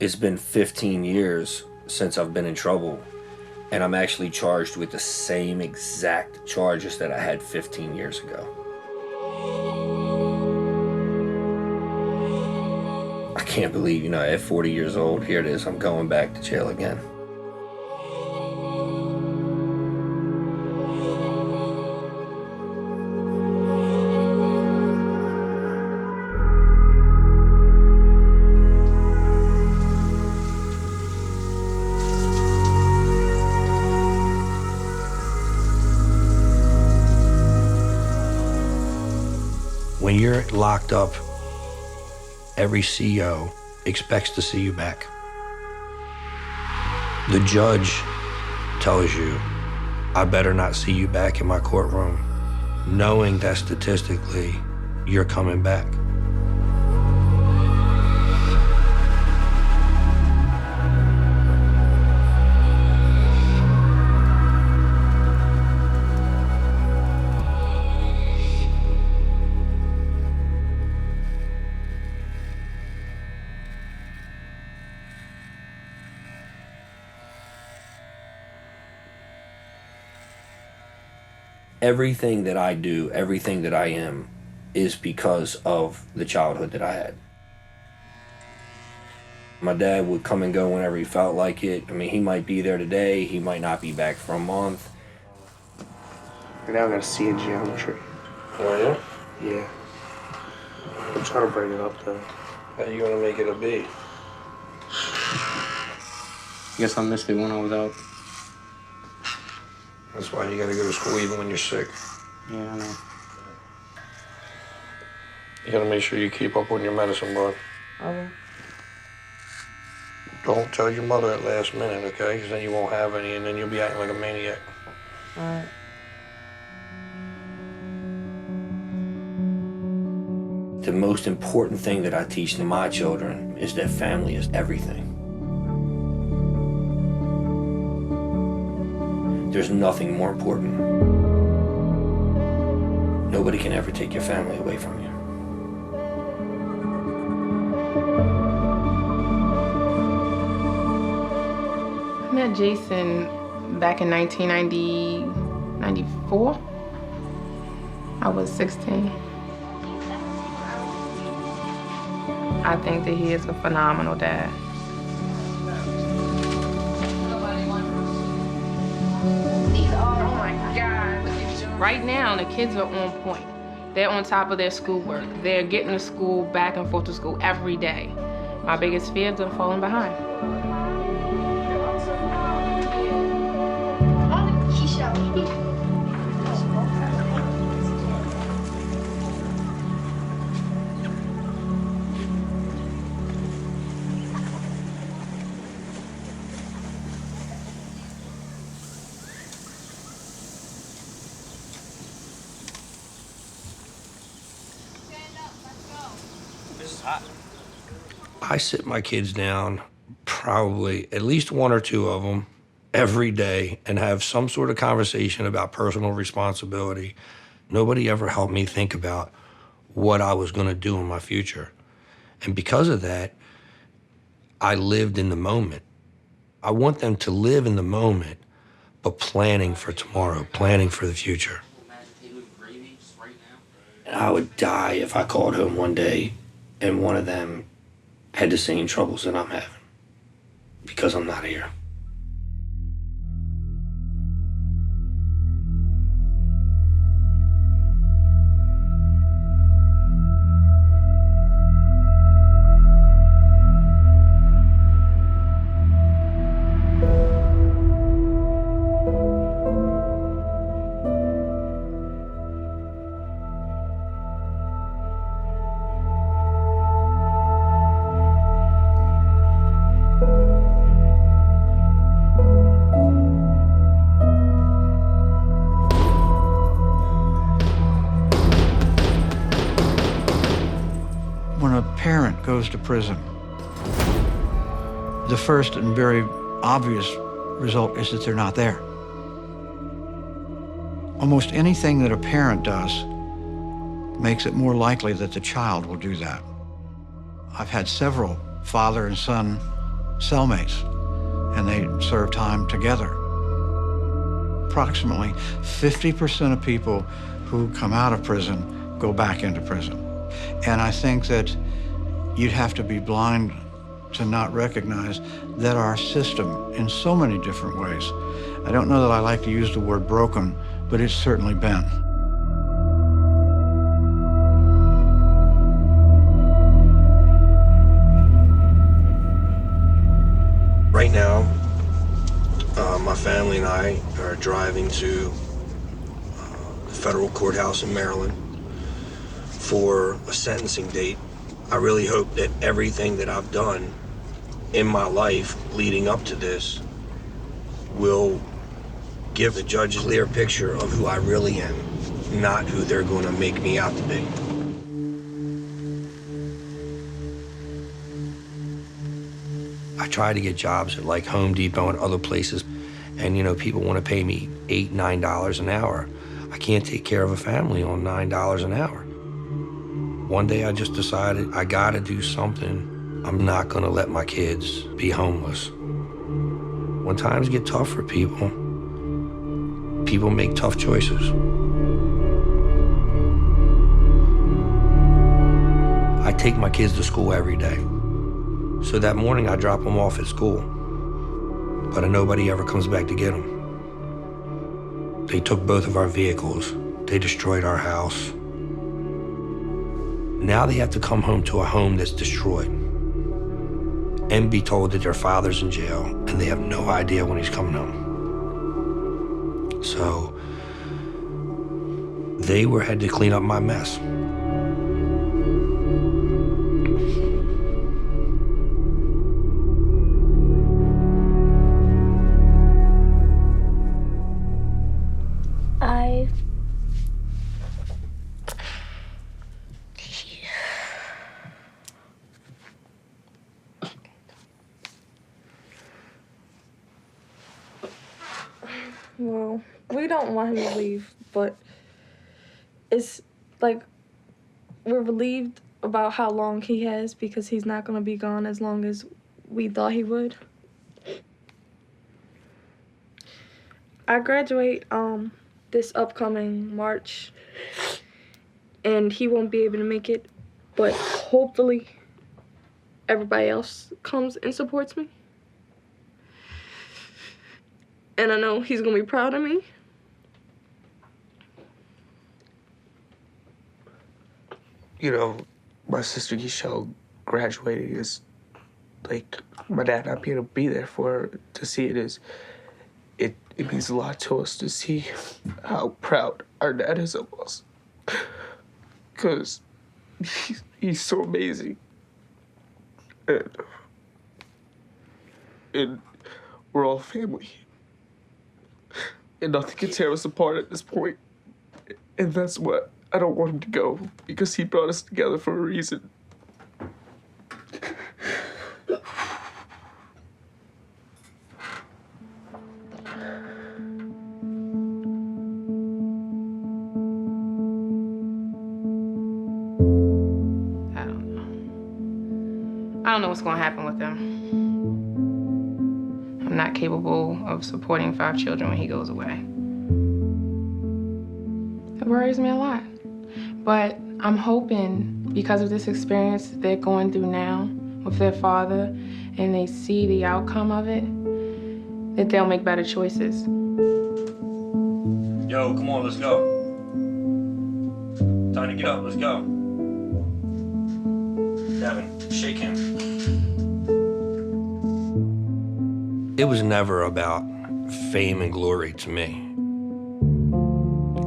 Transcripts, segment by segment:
It's been 15 years since I've been in trouble, and I'm actually charged with the same exact charges that I had 15 years ago. I can't believe, at 40 years old, here it is, I'm going back to jail again. When you're locked up, every CO expects to see you back. The judge tells you, I better not see you back in my courtroom, knowing that statistically, you're coming back. Everything that I do, everything that I am, is because of the childhood that I had. My dad would come and go whenever he felt like it. I mean, he might be there today, he might not be back for a month. Now I got a C in geometry. Oh, yeah? Yeah. I'm trying to bring it up, though. How you gonna make it a B? Guess I missed it when I was out. That's why you gotta go to school even when you're sick. Yeah, I know. You gotta make sure you keep up on your medicine, bud. Okay. Don't tell your mother at last minute, okay? Because then you won't have any, and then you'll be acting like a maniac. All right. The most important thing that I teach to my children is that family is everything. There's nothing more important. Nobody can ever take your family away from you. I met Jason back in 1994. I was 16. I think that he is a phenomenal dad. Oh my God. Right now, the kids are on point. They're on top of their schoolwork. They're getting to school, back and forth to school every day. My biggest fear is them falling behind. I sit my kids down, probably at least one or two of them, every day and have some sort of conversation about personal responsibility. Nobody ever helped me think about what I was going to do in my future. And because of that, I lived in the moment. I want them to live in the moment, but planning for tomorrow, planning for the future. I would die if I called home one day and one of them had the same troubles that I'm having, because I'm not here. Goes to prison, the first and very obvious result is that they're not there. Almost anything that a parent does makes it more likely that the child will do that. I've had several father and son cellmates, and they serve time together. Approximately 50% of people who come out of prison go back into prison. And I think that you'd have to be blind to not recognize that our system, in so many different ways, I don't know that I like to use the word broken, but it's certainly been. Right now, my family and I are driving to the federal courthouse in Maryland for a sentencing date. I really hope that everything that I've done in my life leading up to this will give the judge a clear picture of who I really am, not who they're going to make me out to be. I try to get jobs at like Home Depot and other places, and people want to pay me $8, $9 an hour. I can't take care of a family on $9 an hour. One day I just decided I gotta do something. I'm not gonna let my kids be homeless. When times get tough for people, people make tough choices. I take my kids to school every day. So that morning I drop them off at school, but nobody ever comes back to get them. They took both of our vehicles. They destroyed our house. Now they have to come home to a home that's destroyed and be told that their father's in jail and they have no idea when he's coming home. So they had to clean up my mess. Well, we don't want him to leave, but it's like we're relieved about how long he has because he's not going to be gone as long as we thought he would. I graduate this upcoming March, and he won't be able to make it, but hopefully everybody else comes and supports me. And I know he's gonna be proud of me. My sister Giselle graduating is like my dad not being able to be there for her to see it means a lot to us to see how proud our dad is of us. Because he's so amazing. And we're all family. And nothing can tear us apart at this point. And that's what I don't want him to go, because he brought us together for a reason. I don't know what's gonna happen with them. I'm not capable of supporting 5 children when he goes away. It worries me a lot. But I'm hoping, because of this experience they're going through now with their father, and they see the outcome of it, that they'll make better choices. Yo, come on, let's go. Time to get up, let's go. Devin, shake him. It was never about fame and glory to me.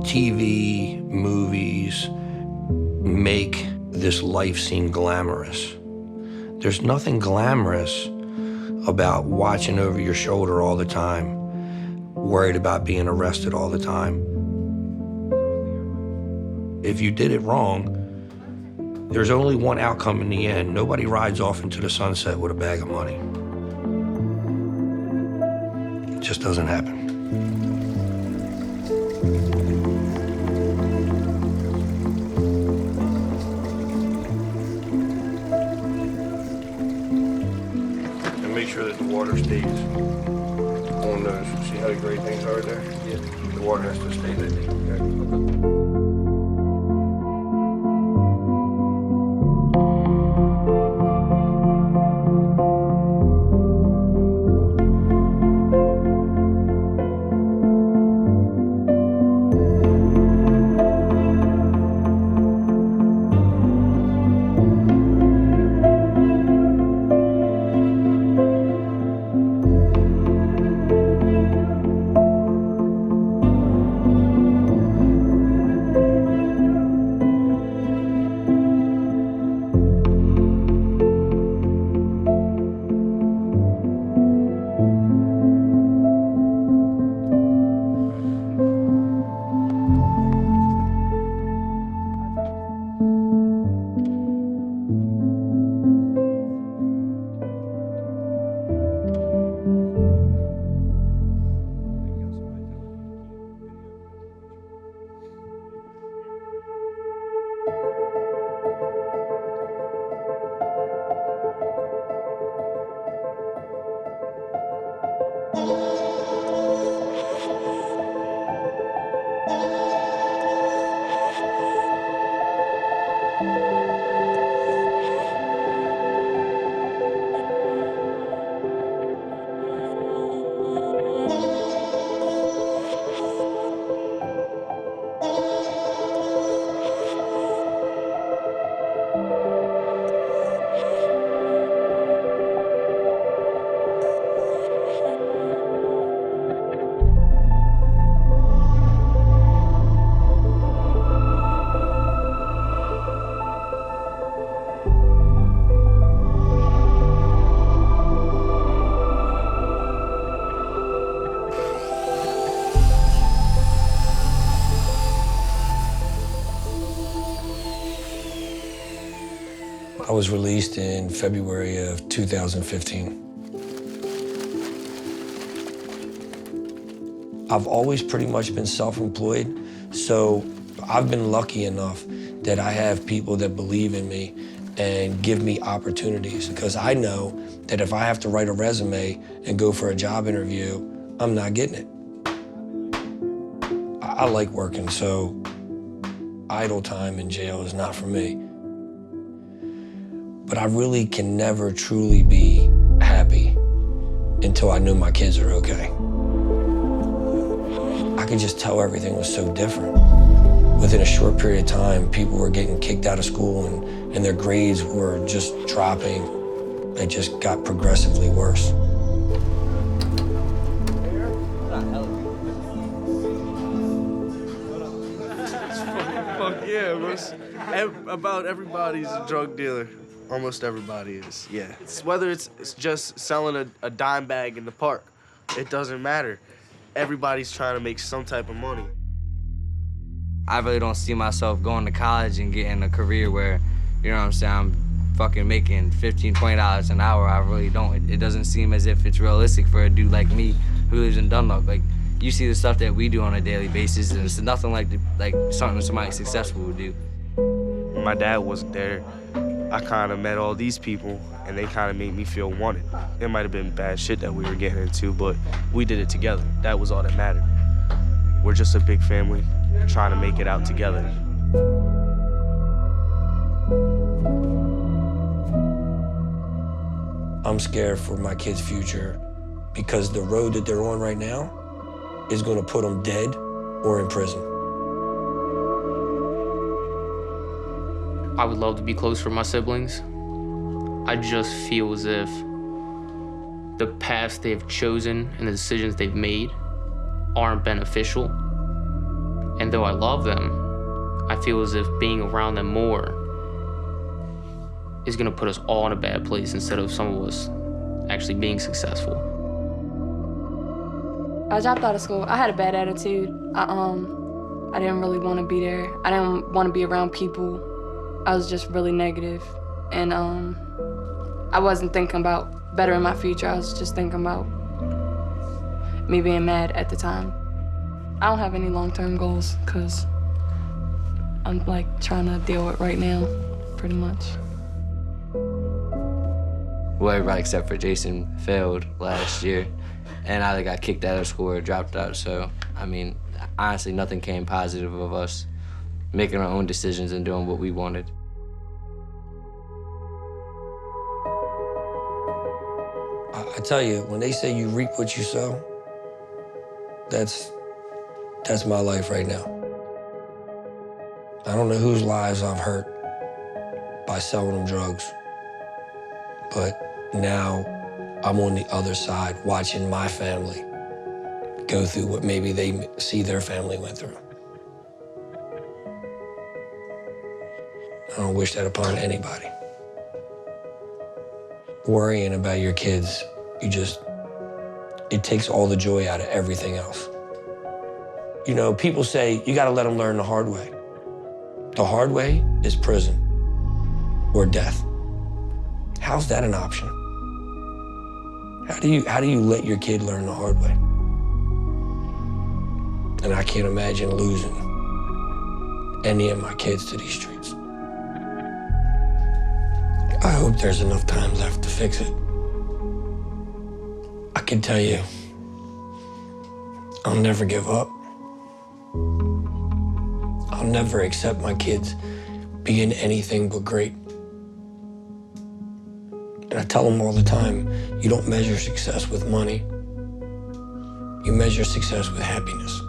TV, movies make this life seem glamorous. There's nothing glamorous about watching over your shoulder all the time, worried about being arrested all the time. If you did it wrong, there's only one outcome in the end. Nobody rides off into the sunset with a bag of money. It just doesn't happen. make sure that the water stays on those. See how the gray things are there? Yeah. The water has to stay that deep. Okay. I was released in February of 2015. I've always pretty much been self-employed, so I've been lucky enough that I have people that believe in me and give me opportunities, because I know that if I have to write a resume and go for a job interview, I'm not getting it. I like working, so idle time in jail is not for me. But I really can never truly be happy until I know my kids are okay. I could just tell everything was so different. Within a short period of time, people were getting kicked out of school and their grades were just dropping. It just got progressively worse. Fuck yeah, about everybody's a drug dealer. Almost everybody is, yeah. Whether it's just selling a dime bag in the park, it doesn't matter. Everybody's trying to make some type of money. I really don't see myself going to college and getting a career where, you know what I'm saying, I'm fucking making $15, $20 an hour. I really don't. It doesn't seem as if it's realistic for a dude like me who lives in Dunlop. Like, you see the stuff that we do on a daily basis, and it's nothing like something somebody successful would do. When my dad wasn't there, I kind of met all these people, and they kind of made me feel wanted. It might have been bad shit that we were getting into, but we did it together. That was all that mattered. We're just a big family trying to make it out together. I'm scared for my kids' future because the road that they're on right now is going to put them dead or in prison. I would love to be close for my siblings. I just feel as if the paths they've chosen and the decisions they've made aren't beneficial. And though I love them, I feel as if being around them more is gonna put us all in a bad place instead of some of us actually being successful. I dropped out of school. I had a bad attitude. I didn't really want to be there. I didn't want to be around people. I was just really negative. And I wasn't thinking about bettering my future. I was just thinking about me being mad at the time. I don't have any long-term goals because I'm like trying to deal with right now, pretty much. well, everybody except for Jason failed last year, and either got kicked out of school or dropped out. So, I mean, honestly, nothing came positive of us making our own decisions and doing what we wanted. I tell you, when they say you reap what you sow, that's my life right now. I don't know whose lives I've hurt by selling them drugs, but now I'm on the other side watching my family go through what maybe they see their family went through. I don't wish that upon anybody. Worrying about your kids, it takes all the joy out of everything else. You know, people say you gotta let them learn the hard way. The hard way is prison or death. How's that an option? How do you let your kid learn the hard way? And I can't imagine losing any of my kids to these streets. I hope there's enough time left to fix it. I can tell you, I'll never give up. I'll never accept my kids being anything but great. And I tell them all the time, you don't measure success with money. You measure success with happiness.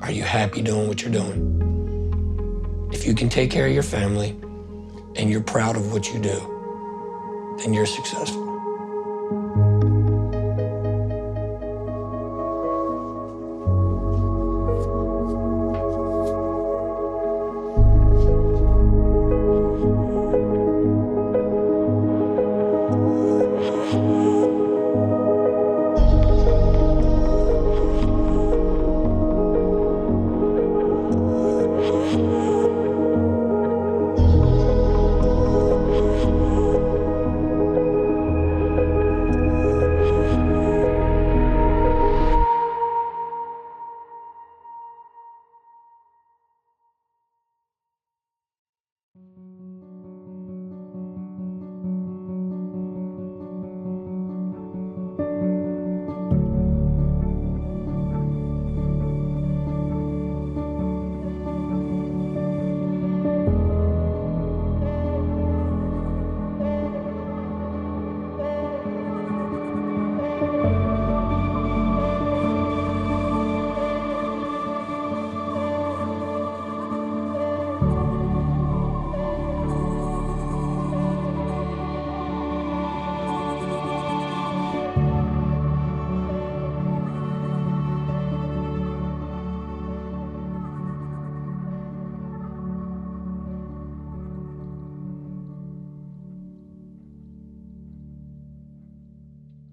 Are you happy doing what you're doing? If you can take care of your family and you're proud of what you do, then you're successful.